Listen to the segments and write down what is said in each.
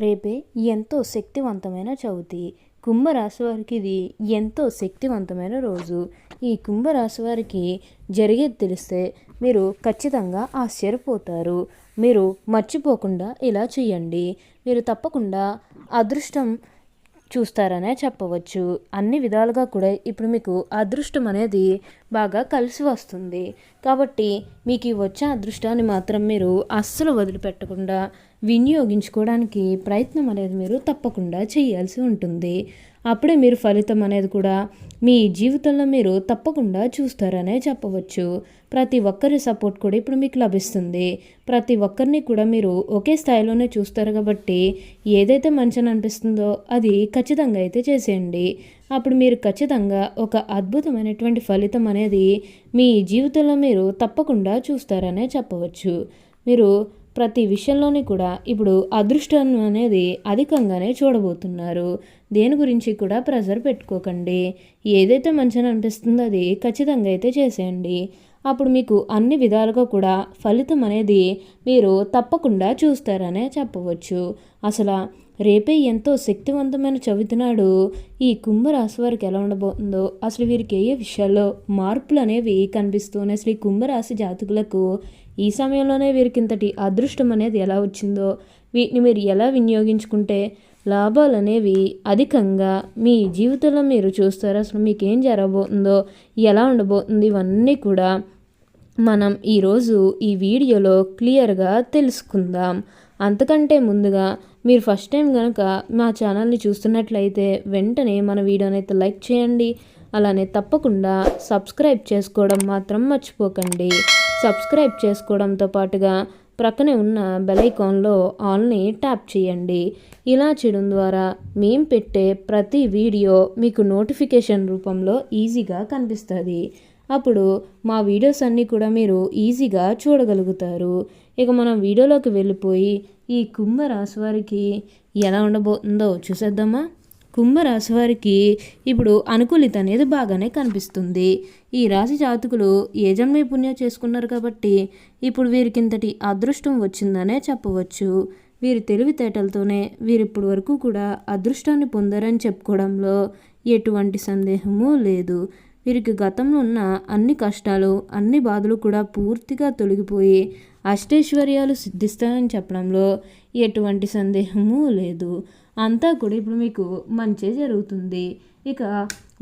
రేపే ఎంతో శక్తివంతమైన చవితి. కుంభరాశి వారికి ఇది ఎంతో శక్తివంతమైన రోజు. ఈ కుంభరాశి వారికి జరిగేది తెలిస్తే మీరు ఖచ్చితంగా ఆశ్చర్యపోతారు. మీరు మర్చిపోకుండా ఇలా చేయండి. మీరు తప్పకుండా అదృష్టం చూస్తారనే చెప్పవచ్చు. అన్ని విధాలుగా కూడా ఇప్పుడు మీకు అదృష్టం అనేది బాగా కలిసి వస్తుంది. కాబట్టి మీకు ఈ వచ్చే అదృష్టాన్ని మాత్రం మీరు అస్సలు వదిలిపెట్టకుండా వినియోగించుకోవడానికి ప్రయత్నం అనేది మీరు తప్పకుండా చేయాల్సి ఉంటుంది. అప్పుడే మీరు ఫలితం అనేది కూడా మీ జీవితంలో మీరు తప్పకుండా చూస్తారనే చెప్పవచ్చు. ప్రతి ఒక్కరి సపోర్ట్ కూడా ఇప్పుడు మీకు లభిస్తుంది. ప్రతి ఒక్కరిని కూడా మీరు ఒకే స్థాయిలోనే చూస్తారు కాబట్టి ఏదైతే మంచిని అనిపిస్తుందో అది ఖచ్చితంగా అయితే చేసేయండి. అప్పుడు మీరు ఖచ్చితంగా ఒక అద్భుతమైనటువంటి ఫలితం అనేది మీ జీవితంలో మీరు తప్పకుండా చూస్తారనే చెప్పవచ్చు. మీరు ప్రతి విషయంలోని కూడా ఇప్పుడు అదృష్టం అనేది అధికంగానే చూడబోతున్నారు. దేని గురించి కూడా ప్రెజర్ పెట్టుకోకండి. ఏదైతే మంచిని అనిపిస్తుందో అది ఖచ్చితంగా అయితే చేసేయండి. అప్పుడు మీకు అన్ని విధాలుగా కూడా ఫలితం అనేది మీరు తప్పకుండా చూస్తారనే చెప్పవచ్చు. అసలు రేపే ఎంతో శక్తివంతమైన చవితి నాడు ఈ కుంభరాశి వారికి ఎలా ఉండబోతుందో, అసలు వీరికి ఏ విషయాల్లో మార్పులు అనేవి కనిపిస్తున్నాయి, అసలు ఈ కుంభరాశి జాతకులకు ఈ సమయంలోనే వీరికి ఇంతటి అదృష్టం అనేది ఎలా వచ్చిందో, వీటిని మీరు ఎలా వినియోగించుకుంటే లాభాలు అనేవి అధికంగా మీ జీవితంలో మీరు చూస్తారు, అసలు మీకు ఏం జరగబోతుందో, ఎలా ఉండబోతుంది, ఇవన్నీ కూడా మనం ఈరోజు ఈ వీడియోలో క్లియర్గా తెలుసుకుందాం. అంతకంటే ముందుగా మీరు ఫస్ట్ టైం కనుక మా ఛానల్ని చూస్తున్నట్లయితే వెంటనే మన వీడియోని అయితే లైక్ చేయండి. అలానే తప్పకుండా సబ్స్క్రైబ్ చేసుకోవడం మాత్రం మర్చిపోకండి. సబ్స్క్రైబ్ చేసుకోవడంతో పాటుగా ప్రక్కనే ఉన్న బెల్ ఐకాన్లో ఆల్ని ట్యాప్ చేయండి. ఇలా చేయడం ద్వారా మేము పెట్టే ప్రతి వీడియో మీకు నోటిఫికేషన్ రూపంలో ఈజీగా కనిపిస్తుంది. అప్పుడు మా వీడియోస్ అన్నీ కూడా మీరు ఈజీగా చూడగలుగుతారు. ఇక మనం వీడియోలోకి వెళ్ళిపోయి ఈ కుంభరాశి వారికి ఎలా ఉండబోతుందో చూసేద్దామా. కుంభరాశి వారికి ఇప్పుడు అనుకూలిత అనేది బాగానే కనిపిస్తుంది. ఈ రాశి జాతకులు ఏ జన్మే పుణ్యం చేసుకున్నారు కాబట్టి ఇప్పుడు వీరికి ఇంతటి అదృష్టం వచ్చిందనే చెప్పవచ్చు. వీరి తెలివితేటలతోనే వీరిప్పటి వరకు కూడా అదృష్టాన్ని పొందారని చెప్పుకోవడంలో ఎటువంటి సందేహము లేదు. వీరికి గతంలో ఉన్న అన్ని కష్టాలు, అన్ని బాధలు కూడా పూర్తిగా తొలగిపోయి అష్టైశ్వర్యాలు సిద్ధిస్తాయని చెప్పడంలో ఎటువంటి సందేహము లేదు. అంతా కూడా ఇప్పుడు మీకు మంచి జరుగుతుంది. ఇక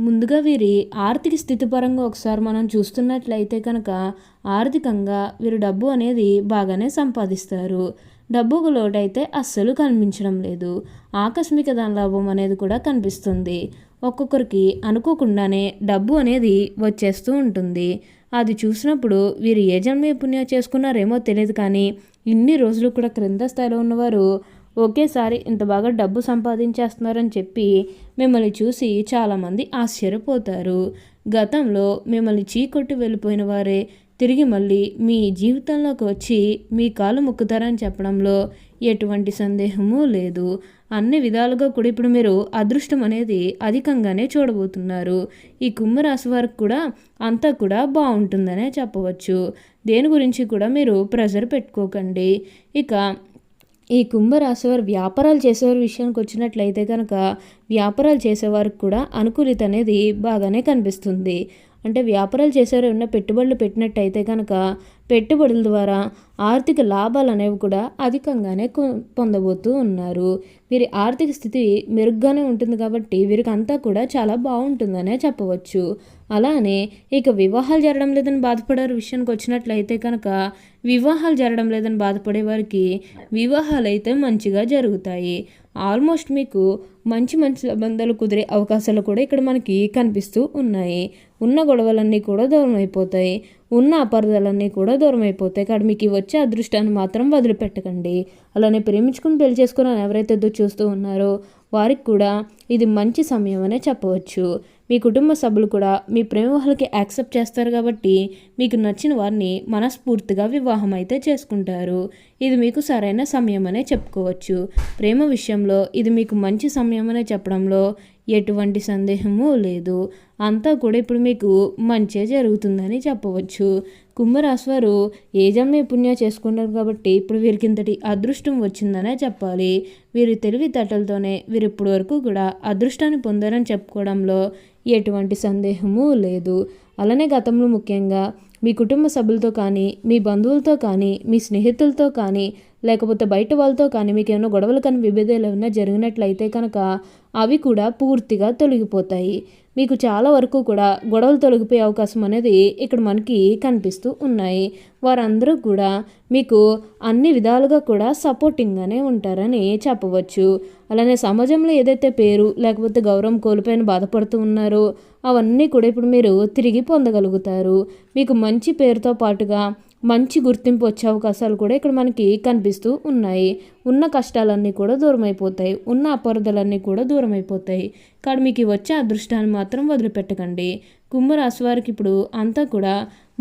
ముందుగా వీరి ఆర్థిక స్థితి పరంగా ఒకసారి మనం చూస్తున్నట్లయితే కనుక ఆర్థికంగా వీరు డబ్బు అనేది బాగానే సంపాదిస్తారు. డబ్బుకు లోటైతే అస్సలు కనిపించడం లేదు. ఆకస్మిక ధన లాభం అనేది కూడా కనిపిస్తుంది. ఒక్కొక్కరికి అనుకోకుండానే డబ్బు అనేది వచ్చేస్తూ ఉంటుంది. అది చూసినప్పుడు వీరు ఏ జన్మే పుణ్యం చేసుకున్నారేమో తెలియదు, కానీ ఇన్ని రోజులు కూడా క్రింద స్థాయిలో ఉన్నవారు ఒకేసారి ఇంత బాగా డబ్బు సంపాదించేస్తున్నారని చెప్పి మిమ్మల్ని చూసి చాలామంది ఆశ్చర్యపోతారు. గతంలో మిమ్మల్ని చీకొట్టి వెళ్ళిపోయిన వారే తిరిగి మళ్ళీ మీ జీవితంలోకి వచ్చి మీ కాలు మొక్కుతారని చెప్పడంలో ఎటువంటి సందేహము లేదు. అన్ని విధాలుగా కూడా ఇప్పుడు మీరు అదృష్టం అనేది అధికంగానే చూడబోతున్నారు. ఈ కుంభరాశి వారికి కూడా అంతా కూడా బాగుంటుందనే చెప్పవచ్చు. దేని గురించి కూడా మీరు ప్రెజర్ పెట్టుకోకండి. ఇక ఈ కుంభరాశి వారు వ్యాపారాలు చేసేవారి విషయానికి వచ్చినట్లయితే కనుక వ్యాపారాలు చేసేవారికి కూడా అనుకూలిత అనేది బాగానే కనిపిస్తుంది. అంటే వ్యాపారాలు చేసేవారు ఉన్న పెట్టుబడులు పెట్టినట్టయితే కనుక పెట్టుబడుల ద్వారా ఆర్థిక లాభాలు అనేవి కూడా అధికంగానే పొందబోతూ ఉన్నారు. వీరి ఆర్థిక స్థితి మెరుగ్గానే ఉంటుంది కాబట్టి వీరికి అంతా కూడా చాలా బాగుంటుందనే చెప్పవచ్చు. అలానే ఇక వివాహాలు జరగడం లేదని బాధపడే విషయానికి వచ్చినట్లయితే కనుక వివాహాలు జరగడం లేదని బాధపడే వారికి వివాహాలు అయితే మంచిగా జరుగుతాయి. ఆల్మోస్ట్ మీకు మంచి మంచి సంబంధాలు కుదిరే అవకాశాలు కూడా ఇక్కడ మనకి కనిపిస్తూ ఉన్నాయి. ఉన్న గొడవలన్నీ కూడా దూరం అయిపోతాయి. ఉన్న అపార్థాలన్నీ కూడా దూరం అయిపోతాయి. కానీ మీకు వచ్చే అదృష్టాన్ని మాత్రం వదిలిపెట్టకండి. అలానే ప్రేమించుకుని పెళ్లి చేసుకుని ఎవరైతే ఎదురు చూస్తూ ఉన్నారో వారికి కూడా ఇది మంచి సమయం అనే చెప్పవచ్చు. మీ కుటుంబ సభ్యులు కూడా మీ ప్రేమ వాళ్ళకి యాక్సెప్ట్ చేస్తారు కాబట్టి మీకు నచ్చిన వారిని మనస్ఫూర్తిగా వివాహం అయితే చేసుకుంటారు. ఇది మీకు సరైన సమయం అనే చెప్పుకోవచ్చు. ప్రేమ విషయంలో ఇది మీకు మంచి సమయం అనే చెప్పడంలో ఎటువంటి సందేహము లేదు. అంతా కూడా ఇప్పుడు మీకు మంచే జరుగుతుందని చెప్పవచ్చు. కుంభరాశి వారు ఏ జన్మే పుణ్యం చేసుకుంటారు కాబట్టి ఇప్పుడు వీరికి ఇంతటి అదృష్టం వచ్చిందనే చెప్పాలి. వీరి తెలివితేటలతోనే వీరు ఇప్పటి వరకు కూడా అదృష్టాన్ని పొందారని చెప్పుకోవడంలో ఎటువంటి సందేహము లేదు. అలానే గతంలో ముఖ్యంగా మీ కుటుంబ సభ్యులతో కానీ, మీ బంధువులతో కానీ, మీ స్నేహితులతో కానీ, లేకపోతే బయట వాళ్ళతో కానీ మీకు ఏమైనా గొడవలు కానీ విభేదాలు ఏమైనా జరిగినట్లయితే కనుక అవి కూడా పూర్తిగా తొలగిపోతాయి. మీకు చాలా వరకు కూడా గొడవలు తొలగిపోయే అవకాశం అనేది ఇక్కడ మనకి కనిపిస్తూ ఉన్నాయి. వారందరూ కూడా మీకు అన్ని విధాలుగా కూడా సపోర్టింగ్గానే ఉంటారని చెప్పవచ్చు. అలానే సమాజంలో ఏదైతే పేరు లేకపోతే గౌరవం కోల్పోయిన బాధపడుతూ ఉన్నారో అవన్నీ కూడా ఇప్పుడు మీరు తిరిగి పొందగలుగుతారు. మీకు మంచి పేరుతో పాటుగా మంచి గుర్తింపు వచ్చే అవకాశాలు కూడా ఇక్కడ మనకి కనిపిస్తూ ఉన్నాయి. ఉన్న కష్టాలన్నీ కూడా దూరమైపోతాయి. ఉన్న అపరాధాలన్నీ కూడా దూరమైపోతాయి. కానీ మీకు వచ్చే అదృష్టాన్ని మాత్రం వదిలిపెట్టకండి. కుంభరాశి వారికి ఇప్పుడు అంతా కూడా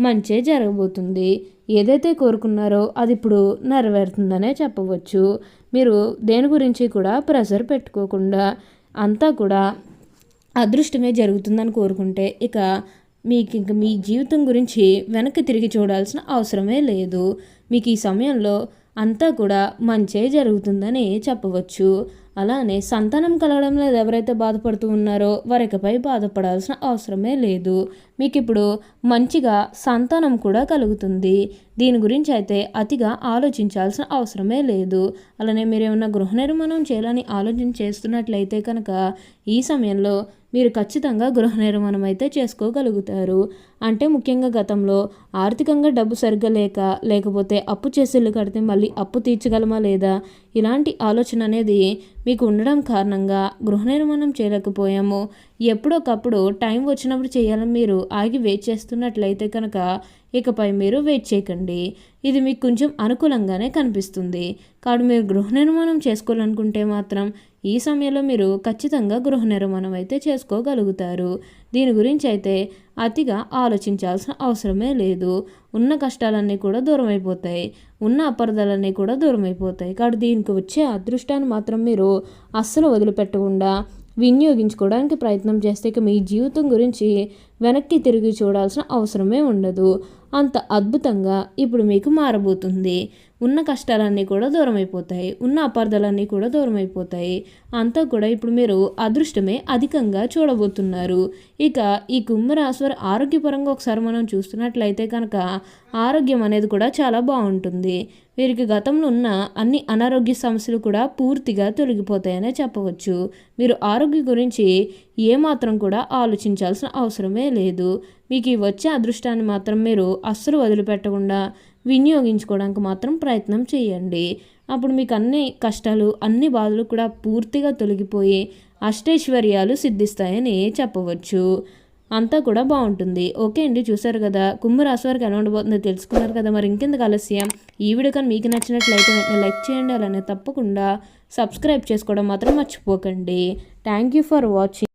మంచే జరగబోతుంది. ఏదైతే కోరుకున్నారో అది ఇప్పుడు నెరవేరుతుందనే చెప్పవచ్చు. మీరు దేని గురించి కూడా ప్రెషర్ పెట్టుకోకుండా అంతా కూడా అదృష్టమే జరుగుతుందని కోరుకుంటే ఇక మీకు మీ జీవితం గురించి వెనక్కి తిరిగి చూడాల్సిన అవసరమే లేదు. మీకు ఈ సమయంలో అంతా కూడా మంచే జరుగుతుందని చెప్పవచ్చు. అలానే సంతానం కలగడం లేదు ఎవరైతే బాధపడుతూ ఉన్నారో వారికపై బాధపడాల్సిన అవసరమే లేదు. మీకు ఇప్పుడు మంచిగా సంతానం కూడా కలుగుతుంది. దీని గురించి అయితే అతిగా ఆలోచించాల్సిన అవసరమే లేదు. అలానే మీరు ఏమన్నా గృహ నిర్మాణం చేయాలని ఆలోచన చేస్తున్నట్లయితే కనుక ఈ సమయంలో మీరు ఖచ్చితంగా గృహ నిర్మాణం అయితే చేసుకోగలుగుతారు. అంటే ముఖ్యంగా గతంలో ఆర్థికంగా డబ్బు సరిగ్గా లేకపోతే అప్పు చేసి ఇల్లు కడితే మళ్ళీ అప్పు తీర్చగలమా లేదా ఇలాంటి ఆలోచన అనేది మీకు ఉండడం కారణంగా గృహ నిర్మాణం చేయలేకపోయాము. ఎప్పుడొకప్పుడు టైం వచ్చినప్పుడు చేయాలని మీరు ఆగి వెయిట్ చేస్తున్నట్లయితే కనుక ఇకపై మీరు వెయిట్ చేయకండి. ఇది మీకు కొంచెం అనుకూలంగానే కనిపిస్తుంది. కాబట్టి మీరు గృహ నిర్మాణం చేసుకోవాలనుకుంటే మాత్రం ఈ సమయంలో మీరు ఖచ్చితంగా గృహ నిర్మాణం అయితే చేసుకోగలుగుతారు. దీని గురించి అయితే అతిగా ఆలోచించాల్సిన అవసరమే లేదు. ఉన్న కష్టాలన్నీ కూడా దూరం అయిపోతాయి. ఉన్న అపార్థాలన్నీ కూడా దూరం అయిపోతాయి. కాబట్టి దీనికి వచ్చే అదృష్టాన్ని మాత్రం మీరు అస్సలు వదిలిపెట్టకుండా వినియోగించుకోవడానికి ప్రయత్నం చేస్తే ఇక మీ జీవితం గురించి వెనక్కి తిరిగి చూడాల్సిన అవసరమే ఉండదు. అంత అద్భుతంగా ఇప్పుడు మీకు మారబోతుంది. ఉన్న కష్టాలన్నీ కూడా దూరం అయిపోతాయి. ఉన్న అపార్థాలన్నీ కూడా దూరం అయిపోతాయి. అంతా కూడా ఇప్పుడు మీరు అదృష్టమే అధికంగా చూడబోతున్నారు. ఇక ఈ కుంభరాశి వారి ఆరోగ్యపరంగా ఒకసారి మనం చూస్తున్నట్లయితే కనుక ఆరోగ్యం అనేది కూడా చాలా బాగుంటుంది. వీరికి గతంలో ఉన్న అన్ని అనారోగ్య సమస్యలు కూడా పూర్తిగా తొలగిపోతాయనే చెప్పవచ్చు. మీరు ఆరోగ్యం గురించి ఏమాత్రం కూడా ఆలోచించాల్సిన అవసరమే లేదు. మీకు ఈ వచ్చే అదృష్టాన్ని మాత్రం మీరు అస్సలు వదిలిపెట్టకుండా వినియోగించుకోవడానికి మాత్రం ప్రయత్నం చేయండి. అప్పుడు మీకు అన్ని కష్టాలు అన్ని బాధలు కూడా పూర్తిగా తొలగిపోయి అష్టైశ్వర్యాలు సిద్ధిస్తాయని చెప్పవచ్చు. అంతా కూడా బాగుంటుంది. ఓకే అండి, చూసారు కదా కుంభరాశి వారికి ఎలా ఉండబోతుందో తెలుసుకున్నారు కదా. మరి ఇంకెందుకు ఆలస్యం, ఈ వీడియో కానీ మీకు నచ్చినట్లయితే లైక్ చేయండి. అలానే తప్పకుండా సబ్స్క్రైబ్ చేసుకోవడం మాత్రం మర్చిపోకండి. Thank you for watching.